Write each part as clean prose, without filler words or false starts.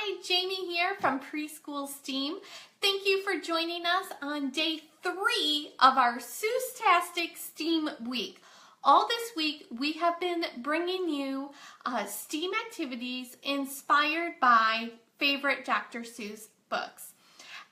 Hi, Jamie here from Preschool STEAM. Thank you for joining us on day 3 of our Seuss-tastic STEAM week. All this week we have been bringing you STEAM activities inspired by favorite Dr. Seuss books.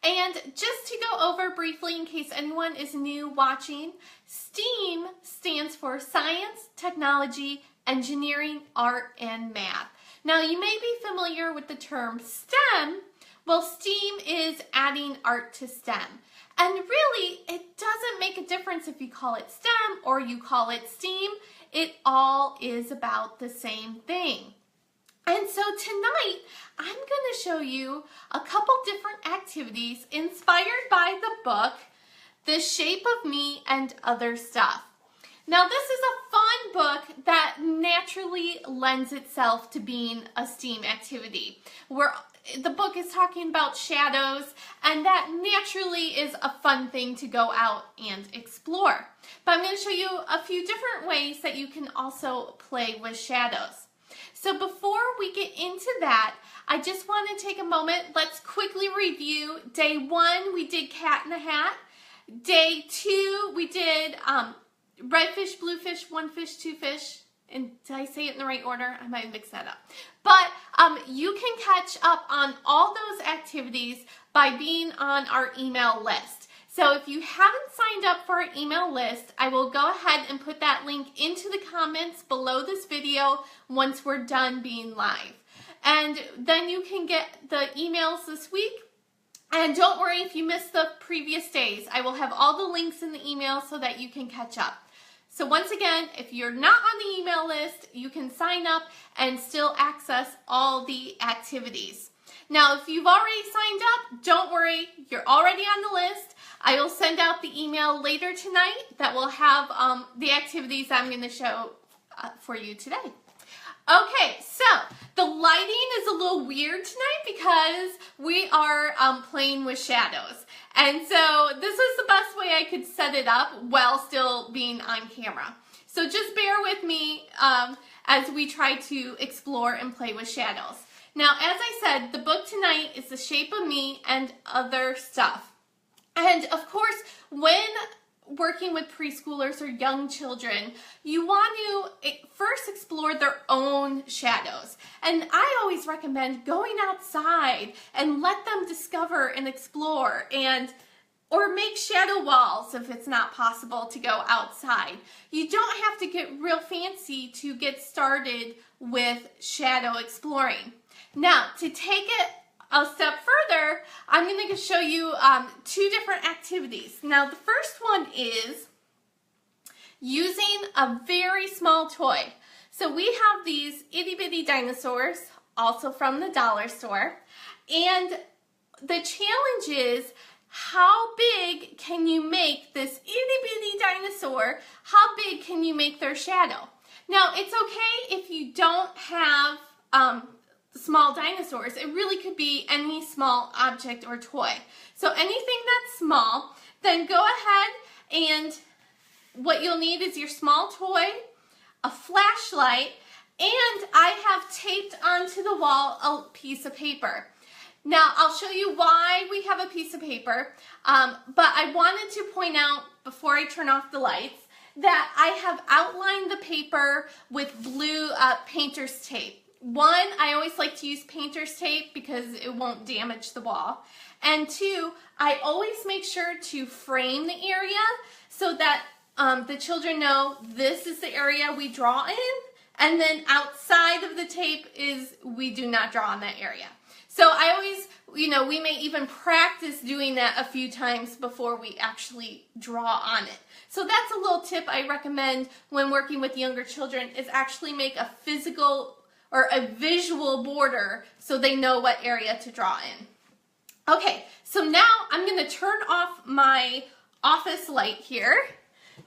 And just to go over briefly in case anyone is new watching, STEAM stands for Science, Technology, Engineering, Art, and Math. Now you may be familiar with the term STEM. Well, STEAM is adding art to STEM. And really, it doesn't make a difference if you call it STEM or you call it STEAM. It all is about the same thing. And so tonight, I'm going to show you a couple different activities inspired by the book, The Shape of Me and Other Stuff. Now, this is a fun book that naturally lends itself to being a STEAM activity, where the book is talking about shadows, and that naturally is a fun thing to go out and explore. But I'm going to show you a few different ways that you can also play with shadows. So before we get into that, I just want to take a moment. Let's quickly review. Day 1, we did Cat in the Hat. Day 2, we did red fish, blue fish, one fish, two fish. And did I say it in the right order? I might mix that up. But you can catch up on all those activities by being on our email list. So if you haven't signed up for our email list, I will go ahead and put that link into the comments below this video once we're done being live. And then you can get the emails this week. And don't worry if you missed the previous days. I will have all the links in the email so that you can catch up. So once again, if you're not on the email list, you can sign up and still access all the activities. Now, if you've already signed up, don't worry, you're already on the list. I will send out the email later tonight that will have the activities I'm going to show for you today. Okay, so the lighting is a little weird tonight because we are playing with shadows. And so this is the best way I could set it up while still being on camera. So just bear with me as we try to explore and play with shadows. Now, as I said, the book tonight is The Shape of Me and Other Stuff. And of course, when working with preschoolers or young children, you want to first explore their own shadows. And I always recommend going outside and let them discover and explore, or make shadow walls if it's not possible to go outside. You don't have to get real fancy to get started with shadow exploring. Now, to take it a step further, I'm going to show you 2 different activities. Now, the first one is using a very small toy. So we have these itty bitty dinosaurs, also from the dollar store, and the challenge is how big can you make this itty bitty dinosaur? How big can you make their shadow? Now, it's okay if you don't have small dinosaurs. It really could be any small object or toy. So anything that's small, then go ahead, and what you'll need is your small toy, a flashlight, and I have taped onto the wall a piece of paper. Now, I'll show you why we have a piece of paper, but I wanted to point out before I turn off the lights that I have outlined the paper with blue painter's tape. One, I always like to use painter's tape because it won't damage the wall. And 2, I always make sure to frame the area so that the children know this is the area we draw in, and then outside of the tape is we do not draw in that area. So I always, we may even practice doing that a few times before we actually draw on it. So that's a little tip I recommend when working with younger children, is actually make a physical or a visual border so they know what area to draw in. Okay, so now I'm going to turn off my office light here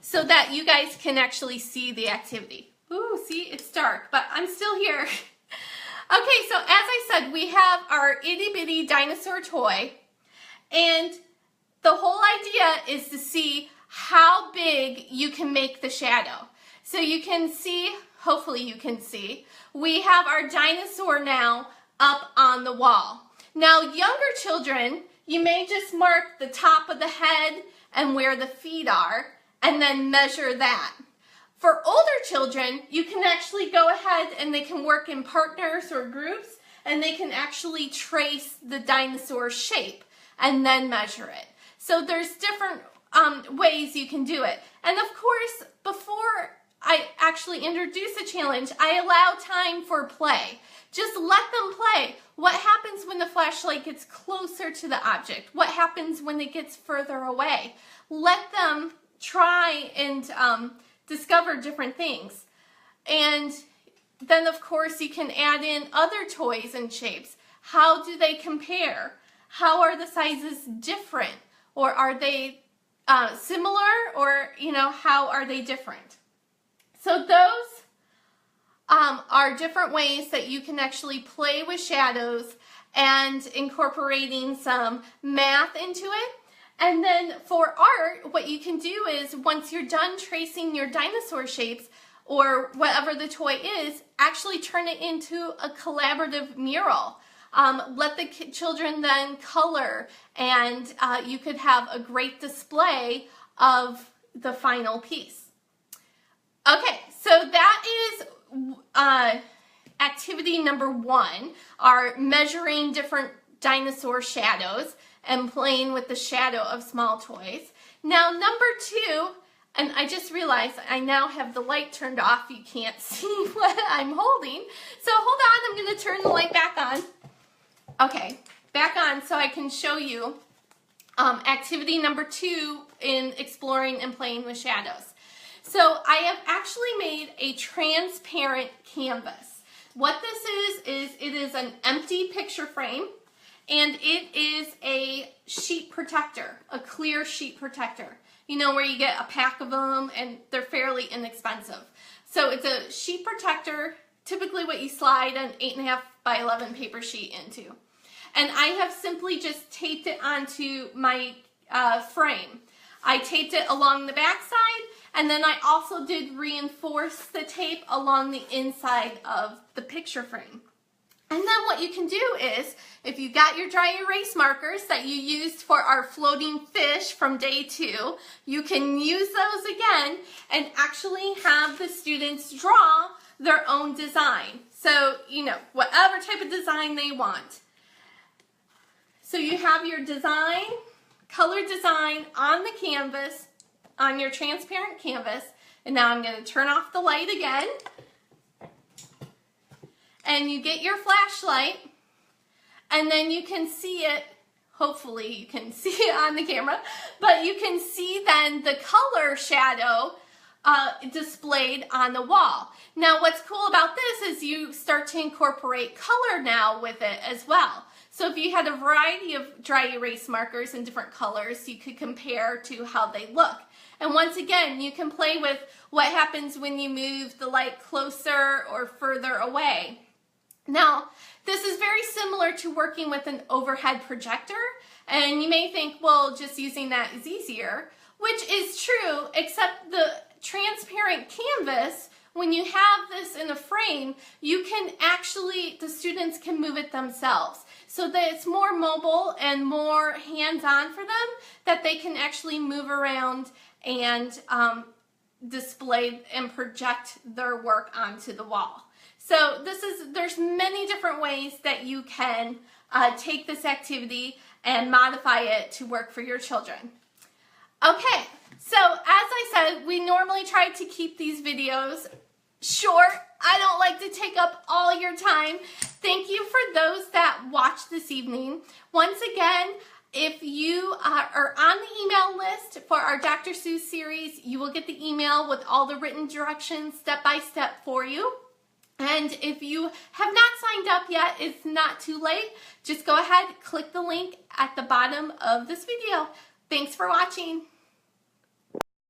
so that you guys can actually see the activity. Ooh, see, it's dark, but I'm still here. Okay, so as I said, we have our itty bitty dinosaur toy, and the whole idea is to see how big you can make the shadow. So you can see, hopefully you can see, we have our dinosaur now up on the wall. Now, younger children, you may just mark the top of the head and where the feet are, and then measure that. For older children, you can actually go ahead and they can work in partners or groups, and they can actually trace the dinosaur shape and then measure it. So there's different ways you can do it. And of course, before I actually introduce a challenge, I allow time for play. Just let them play. What happens when the flashlight gets closer to the object? What happens when it gets further away? Let them try and discover different things. And then, of course, you can add in other toys and shapes. How do they compare? How are the sizes different? Or are they similar? Or, how are they different? So those are different ways that you can actually play with shadows and incorporating some math into it. And then for art, what you can do is once you're done tracing your dinosaur shapes or whatever the toy is, actually turn it into a collaborative mural. Let the children then color, and you could have a great display of the final piece. Okay, so that is activity number 1, are measuring different dinosaur shadows and playing with the shadow of small toys. Now, number 2, and I just realized I now have the light turned off. You can't see what I'm holding. So hold on, I'm going to turn the light back on. Okay, back on so I can show you activity number 2 in exploring and playing with shadows. So I have actually made a transparent canvas. What this is it is an empty picture frame, and it is a sheet protector, a clear sheet protector. You know, where you get a pack of them and they're fairly inexpensive. So it's a sheet protector, typically what you slide an 8.5 by 11 paper sheet into. And I have simply just taped it onto my frame. I taped it along the back side, and then I also did reinforce the tape along the inside of the picture frame. And then what you can do is, if you got your dry erase markers that you used for our floating fish from day 2, you can use those again and actually have the students draw their own design. So, whatever type of design they want. So you have your design, color design on the canvas, on your transparent canvas. And now I'm going to turn off the light again. And you get your flashlight, and then you can see it, hopefully you can see it on the camera, but you can see then the color shadow displayed on the wall. Now what's cool about this is you start to incorporate color now with it as well. So if you had a variety of dry erase markers in different colors, you could compare to how they look. And once again, you can play with what happens when you move the light closer or further away. Now, this is very similar to working with an overhead projector, and you may think, well, just using that is easier, which is true, except the transparent canvas, when you have this in a frame, you can actually, the students can move it themselves, so that it's more mobile and more hands-on for them, that they can actually move around and display and project their work onto the wall. So there's many different ways that you can take this activity and modify it to work for your children. Okay, so as I said, we normally try to keep these videos short. I don't like to take up all your time. Thank you for those that watched this evening. Once again, if you are on the email list for our Dr. Seuss series, you will get the email with all the written directions step by step for you. And if you have not signed up yet, it's not too late. Just go ahead, click the link at the bottom of this video. Thanks for watching.